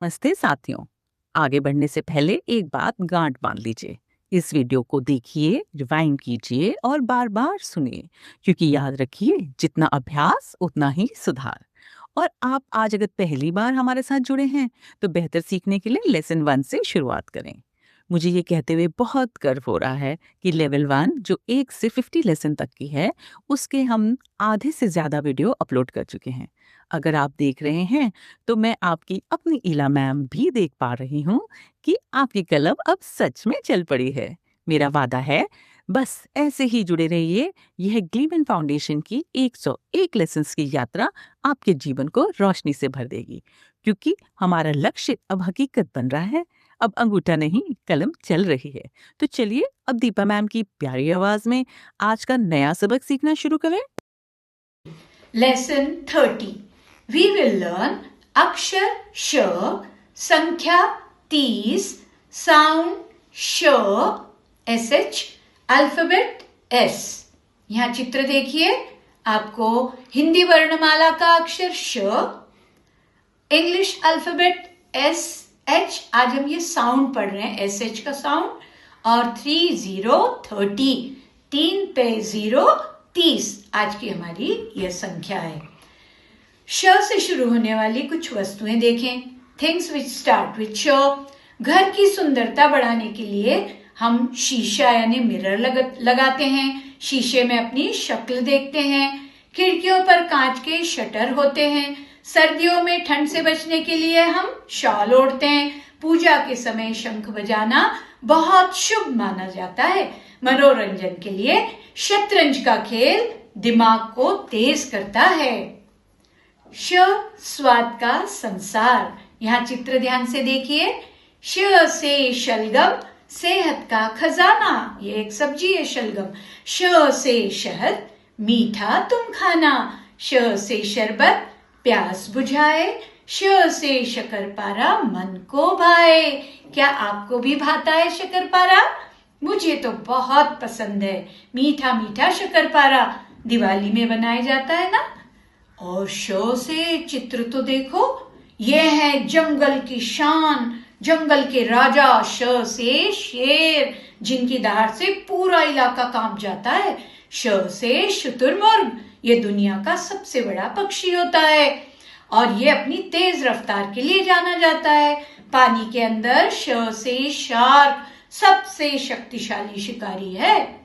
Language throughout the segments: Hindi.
नमस्ते साथियों। आगे बढ़ने से पहले एक बात गांठ बांध लीजिए। इस वीडियो को देखिए, रिवाइंड कीजिए और बार बार सुनिए, क्योंकि याद रखिए, जितना अभ्यास उतना ही सुधार। और आप आज अगर पहली बार हमारे साथ जुड़े हैं तो बेहतर सीखने के लिए लेसन 1 से शुरुआत करें। मुझे ये कहते हुए बहुत गर्व हो रहा है कि लेवल 1 जो 1 से 50 लेसन तक की है, उसके हम आधे से ज्यादा वीडियो अपलोड कर चुके हैं। अगर आप देख रहे हैं तो मैं आपकी अपनी इला मैम भी देख पा रही हूँ कि आपकी कलम अब सच में चल पड़ी है। मेरा वादा है, बस ऐसे ही जुड़े रहिए। यह ग्लीमन फाउंडेशन की 101 लेसन्स की यात्रा आपके जीवन को रोशनी से भर देगी, क्योंकि हमारा लक्ष्य अब हकीकत बन रहा है। अब अंगूठा नहीं, कलम चल रही है। तो चलिए अब दीपा मैम की प्यारी आवाज में आज का नया सबक सीखना शुरू करें। Lesson 30. We will learn अक्षर श, संख्या 30, साउंड श, SH, अल्फाबेट S. यहाँ चित्र देखिए, आपको हिंदी वर्णमाला का अक्षर श, इंग्लिश अल्फाबेट SH, आज हम ये साउंड पढ़ रहे हैं, SH का साउंड, और 30, 3 पे 0, 30 आज की हमारी यह संख्या है। श से शुरू होने वाली कुछ वस्तुएं देखें। थिंग्स विच स्टार्ट विथ श। घर की सुंदरता बढ़ाने के लिए हम शीशा यानी मिरर लगाते हैं। शीशे में अपनी शक्ल देखते हैं। खिड़कियों पर कांच के शटर होते हैं। सर्दियों में ठंड से बचने के लिए हम शॉल ओढ़ते हैं। पूजा के समय शंख बजाना बहुत शुभ माना जाता है। मनोरंजन के लिए शतरंज का खेल दिमाग को तेज करता है। श स्वाद का संसार। यहाँ चित्र ध्यान से देखिए। श से शलगम, सेहत का खजाना। ये एक सब्जी है शलगम। श से शहद, मीठा तुम खाना। श से शरबत, प्यास बुझाए। श से शक्करपारा, मन को भाए। क्या आपको भी भाता है शक्करपारा? मुझे तो बहुत पसंद है। मीठा मीठा शक्करपारा दिवाली में बनाया जाता है ना। और श से चित्र तो देखो, यह है जंगल की शान, जंगल के राजा। श से शेर, जिनकी दहाड़ से पूरा इलाका कांप जाता है। श से शुतुरमुर्ग, ये दुनिया का सबसे बड़ा पक्षी होता है और ये अपनी तेज रफ्तार के लिए जाना जाता है। पानी के अंदर श से शार्क, सबसे शक्तिशाली शिकारी है।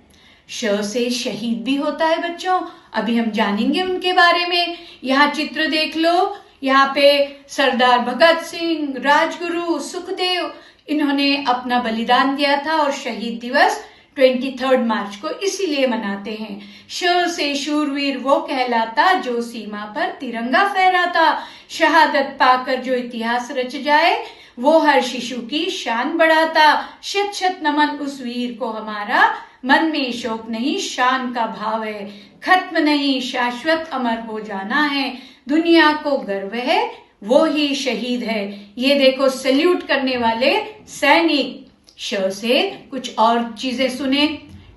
श से शहीद भी होता है बच्चों, अभी हम जानेंगे उनके बारे में। यहाँ चित्र देख लो। यहाँ पे सरदार भगत सिंह, राजगुरु, सुखदेव, इन्होंने अपना बलिदान दिया था और शहीद दिवस 23 मार्च को इसीलिए मनाते हैं। श से शूरवीर वो कहलाता जो सीमा पर तिरंगा फहराता। शहादत पाकर जो इतिहास रच जाए वो हर शिशु की शान बढ़ाता। शत शत नमन उस वीर को हमारा, मन में शोक नहीं शान का भाव है। खत्म नहीं शाश्वत अमर हो जाना है, दुनिया को गर्व है वो ही शहीद है। ये देखो सैल्यूट करने वाले सैनिक। श से कुछ और चीजें सुने।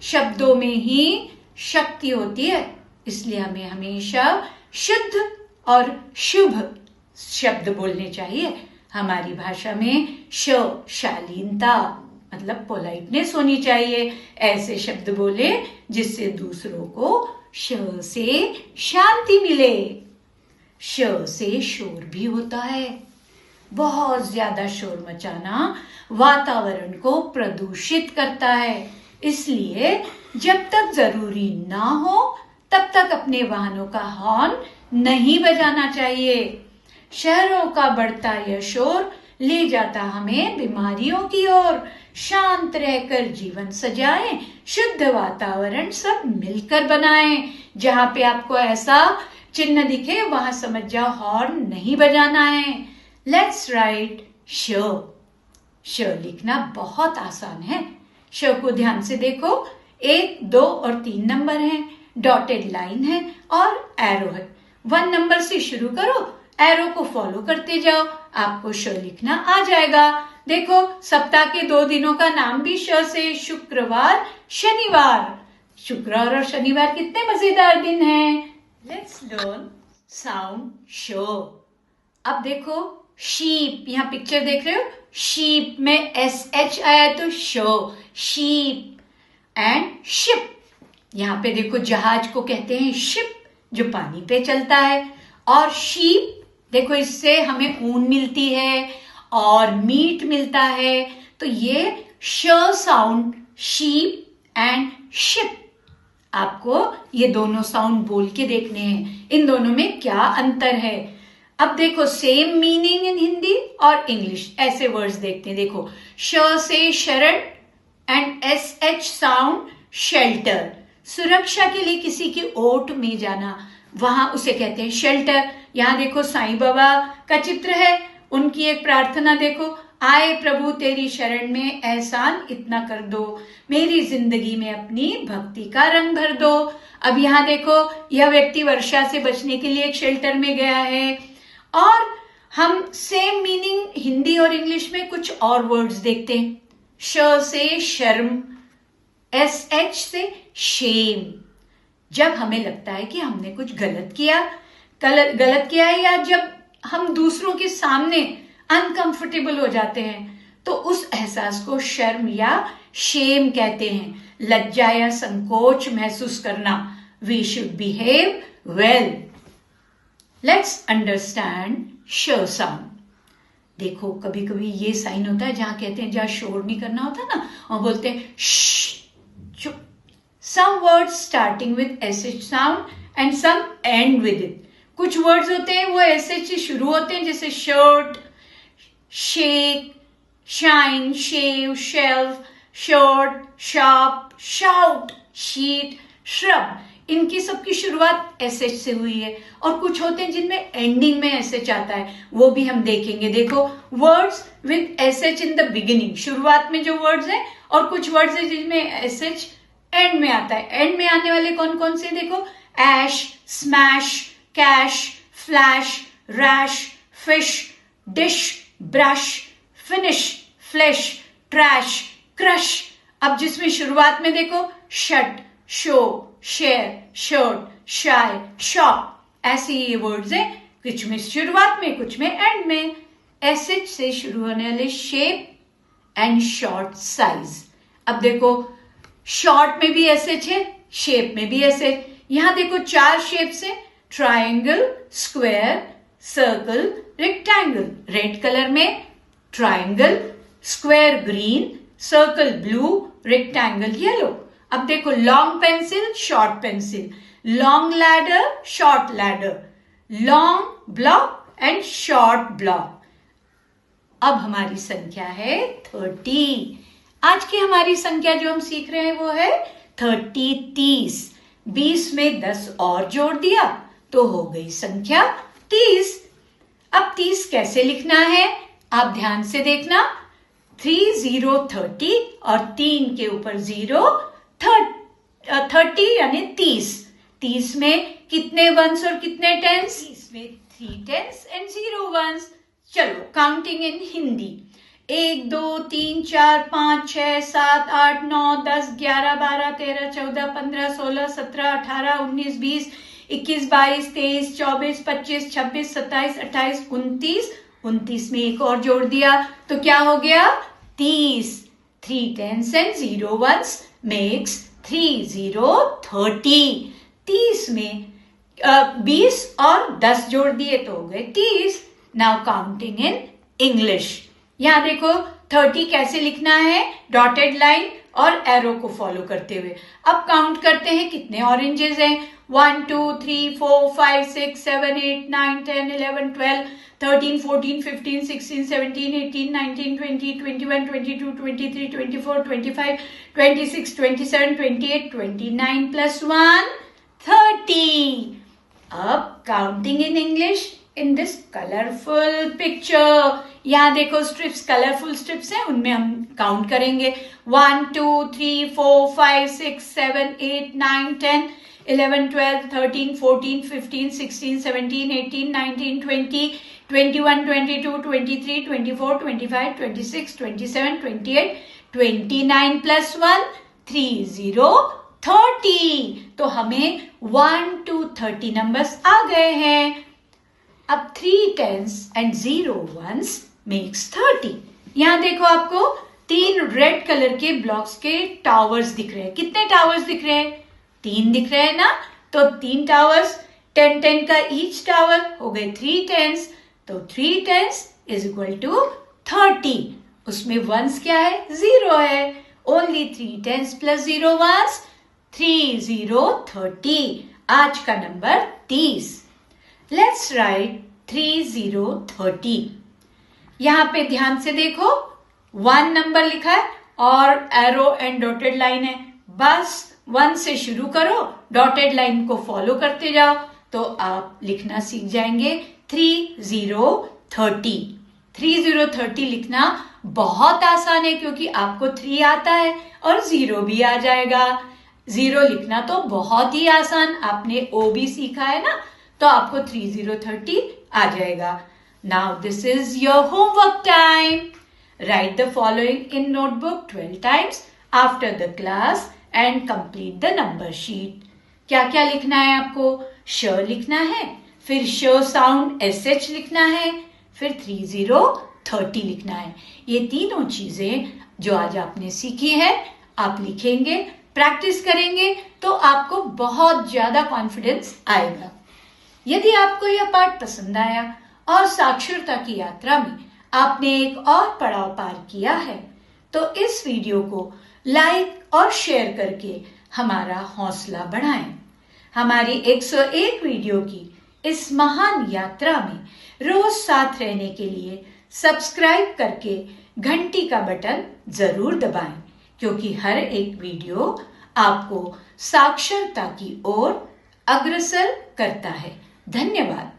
शब्दों में ही शक्ति होती है, इसलिए हमें हमेशा शुद्ध और शुभ शब्द बोलने चाहिए। हमारी भाषा में श शालीनता मतलब पोलाइटनेस होनी चाहिए। ऐसे शब्द बोले जिससे दूसरों को श से शांति मिले। श से शोर भी होता है। बहुत ज्यादा शोर मचाना वातावरण को प्रदूषित करता है, इसलिए जब तक जरूरी ना हो तब तक अपने वाहनों का हॉर्न नहीं बजाना चाहिए। शहरों का बढ़ता यह शोर ले जाता हमें बीमारियों की ओर। शांत रहकर जीवन सजाएं, शुद्ध वातावरण सब मिलकर बनाएं। जहां पे आपको ऐसा चिन्ह दिखे वहां समझ जाओ हॉर्न नहीं बजाना है। लेट्स राइट श। श लिखना बहुत आसान है। श को ध्यान से देखो, 1, 2 और 3 नंबर हैं, डॉटेड लाइन है और एरो है। 1 नंबर से शुरू करो, एरो को फॉलो करते जाओ, आपको श लिखना आ जाएगा। देखो सप्ताह के 2 दिनों का नाम भी श से, शुक्रवार, शनिवार। शुक्रवार और शनिवार कितने मजेदार दिन हैं। लेट्स लर्न साउंड श। अब देखो शीप, यहाँ पिक्चर देख रहे हो, शीप में SH आया तो शो, शीप। एंड शिप, यहाँ पे देखो जहाज को कहते हैं शिप, जो पानी पे चलता है। और शीप देखो, इससे हमें ऊन मिलती है और मीट मिलता है। तो ये श साउंड, शीप एंड शिप, आपको ये दोनों साउंड बोल के देखने हैं, इन दोनों में क्या अंतर है। अब देखो सेम मीनिंग इन हिंदी और इंग्लिश, ऐसे वर्ड्स देखते हैं। देखो श से शरण एंड SH साउंड शेल्टर, सुरक्षा के लिए किसी की ओट में जाना, वहां उसे कहते हैं शेल्टर। यहाँ देखो साईं बाबा का चित्र है, उनकी एक प्रार्थना देखो, आए प्रभु तेरी शरण में, एहसान इतना कर दो, मेरी जिंदगी में अपनी भक्ति का रंग भर दो। अब यहाँ देखो, यह व्यक्ति वर्षा से बचने के लिए एक शेल्टर में गया है। और हम सेम मीनिंग हिंदी और इंग्लिश में कुछ और वर्ड्स देखते हैं। श से शर्म, SH से शेम, जब हमें लगता है कि हमने कुछ गलत किया है, या जब हम दूसरों के सामने अनकंफर्टेबल हो जाते हैं, तो उस एहसास को शर्म या शेम कहते हैं। लज्जा या संकोच महसूस करना, we should behave well. Let's understand sh sound. देखो कभी कभी ये साइन होता है जहां कहते हैं, जहां शोर नहीं करना होता ना, और बोलते हैं चुप। Some words starting with SH sound and some end with it. कुछ वर्ड्स होते हैं वो SH से शुरू होते हैं, जैसे shirt, shake, shine, shave, shelf, short, sharp, shout, sheet, shrub, इनकी सबकी शुरुआत SH से हुई है। और कुछ होते हैं जिनमें एंडिंग में SH आता है, वो भी हम देखेंगे। देखो words with SH in the beginning, शुरुआत में जो वर्ड्स हैं, और कुछ वर्ड्स हैं जिनमें SH एंड में आता है। एंड में आने वाले कौन कौन से, देखो ash, smash, cash, flash, rash, fish, dish, brush, finish, flash, trash, crush. अब जिसमें शुरुआत में देखो shut, show, share, shirt, shy, shop, ऐसे ये वर्ड्स हैं, कुछ में शुरुआत में, कुछ में एंड में। SH से शुरू होने वाले शेप एंड शॉर्ट साइज। अब देखो शॉर्ट में भी SH है, शेप में भी SH। यहां देखो 4 शेप्स है, triangle, square, circle, rectangle. Red colour में triangle, square green, circle blue, rectangle yellow. अब देखो long pencil, short pencil, long ladder, short ladder, long block and short block. अब हमारी संख्या है 30। आज की हमारी संख्या जो हम सीख रहे हैं वो है 30, 30। 20 में 10 और जोड़ दिया तो हो गई संख्या 30। अब 30 कैसे लिखना है, आप ध्यान से देखना। 3 0 30 और 3 के ऊपर 0 30 यानी 30। 30 में कितने वंस और कितने टेंस, इसमें 3 टेंस एंड 0 वंस। चलो काउंटिंग इन हिंदी। 1 2 3 4 5 6 7 8 9 10 11 12 13 14 15 16 17 18 19 20 21 22 23 24 25 26 27 28 29। 29 में एक और जोड़ दिया तो क्या हो गया 30। 3 टेंस एंड 0 वंस मेक्स 3 0 30। 30 में 20 और 10 जोड़ दिए तो हो गए 30। Now counting in English. यहाँ देखो 30 कैसे लिखना है, डॉटेड लाइन और एरो को फॉलो करते हुए। अब काउंट करते हैं कितने ऑरेंजेस हैं। 1 2 3 4 5 6 7 8 9 10 11 12 13 14 15 16 17 18 19 20 21 22 23 24 25 26 27 28 29 plus 1 30। अब counting in English in this colourful picture. यहाँ देखो स्ट्रिप्स, कलरफुल स्ट्रिप्स हैं, उनमें हम काउंट करेंगे। 1 2 3 4 5 6 7 8 9 10 11 12 13 14 15 16 17 18 19 20 21 22 23 24 25 26 27 28 29 plus 1 30 30। तो हमें 1 to 30 नंबर्स आ गए हैं। अब 3 10s and 0 1s makes 30। यहाँ देखो आपको 3 रेड कलर के ब्लॉक्स के टावर्स दिख रहे हैं। कितने टावर्स दिख रहे हैं? 3 दिख रहे हैं ना? तो 3 टावर्स, 10 10 का ईच टावर हो गए 3 10s, तो 3 10s is equal to 30। उसमें वंस क्या है? 0 है। Only 3 10s plus 0 ones, 3 0 30। आज का नंबर 30। Let's write 3 0 30। यहाँ पे ध्यान से देखो, 1 नंबर लिखा है और एरो एंड डॉटेड लाइन है। बस 1 से शुरू करो, डॉटेड लाइन को फॉलो करते जाओ तो आप लिखना सीख जाएंगे 3 0 30। 3 0 30 लिखना बहुत आसान है क्योंकि आपको 3 आता है और 0 भी आ जाएगा। 0 लिखना तो बहुत ही आसान, आपने ओ भी सीखा है ना, तो आपको 3 0 30 आ जाएगा। Now this is your homework time. Write the following in notebook 12 times after the class and complete the number sheet। क्या क्या लिखना है आपको? श लिखना है, फिर श साउंड SH लिखना है, फिर 3 0 30 लिखना है। ये तीनों चीजें जो आज आपने सीखी है आप लिखेंगे, प्रैक्टिस करेंगे तो आपको बहुत ज्यादा कॉन्फिडेंस आएगा। यदि आपको यह पाठ पसंद आया और साक्षरता की यात्रा में आपने एक और पड़ाव पार किया है तो इस वीडियो को लाइक और शेयर करके हमारा हौसला बढ़ाएं। हमारी 101 वीडियो की इस महान यात्रा में रोज साथ रहने के लिए सब्सक्राइब करके घंटी का बटन जरूर दबाएं क्योंकि हर एक वीडियो आपको साक्षरता की ओर अग्रसर करता है। धन्यवाद।